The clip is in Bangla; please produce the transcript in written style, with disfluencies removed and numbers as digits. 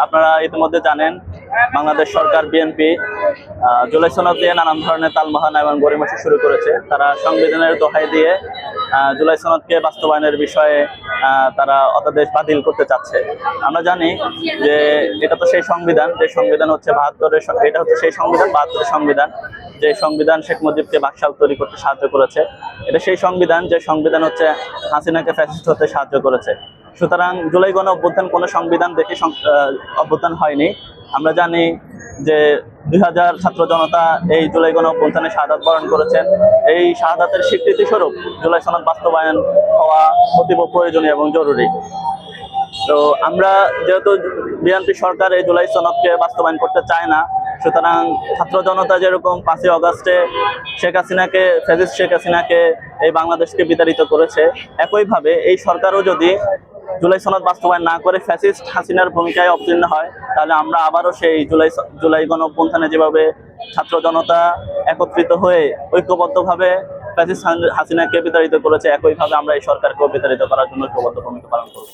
আপনারা ইতিমধ্যে জানেন বাংলাদেশ সরকার বিএনপি জুলাই সনদ দিয়ে নানান ধরনের তালবাহানা এবং গড়িমসি শুরু করেছে। তারা সংবিধানের দোহাই দিয়ে জুলাই সনদকে বাস্তবায়নের বিষয়ে তারা অধ্যাদেশ বাতিল করতে চাচ্ছে। আমরা জানি যে এটা তো সেই সংবিধান, যে সংবিধান হচ্ছে ৭২-এর, এটা হচ্ছে সেই সংবিধান ৭২-এর সংবিধান, যে সংবিধান শেখ মুজিবকে বাকশাল তৈরি করতে সাহায্য করেছে। এটা সেই সংবিধান, যে সংবিধান হচ্ছে হাসিনাকে ফ্যাসিস্ট হতে সাহায্য করেছে। সুতরাং জুলাই গণ অভ্যুত্থান কোনো সংবিধান দেখে অভ্যুত্থান হয়নি। আমরা জানি যে ২০০০ ছাত্র জনতা এই জুলাই গণ অভ্যুত্থানে শাহাদাত বরণ করেছেন। এই শাহাদাতের স্বীকৃতি স্বরূপ জুলাই সনদ বাস্তবায়ন হওয়া অতীব প্রয়োজনীয় এবং জরুরি। তো আমরা যেহেতু বিএনপি সরকার এই জুলাই সনদকে বাস্তবায়ন করতে চায় না, সুতরাং ছাত্র জনতা যেরকম ৫ই অগাস্টে ফ্যাসিস্ট শেখ হাসিনাকে এই বাংলাদেশকে বিতাড়িত করেছে, একইভাবে এই সরকারও যদি জুলাই সনদ বাস্তবায়ন না করে ফ্যাসিস্ট হাসিনার ভূমিকায় অবতীর্ণ হয়, তাহলে আমরা আবারও সেই জুলাই গণ অভ্যুত্থানে যেভাবে ছাত্র জনতা একত্রিত হয়ে ঐক্যবদ্ধভাবে ফ্যাসিস্ট হাসিনাকে বিতাড়িত করেছে, একইভাবে আমরা এই সরকারকেও বিতাড়িত করার জন্য ঐক্যবদ্ধ ভূমিকা পালন করব।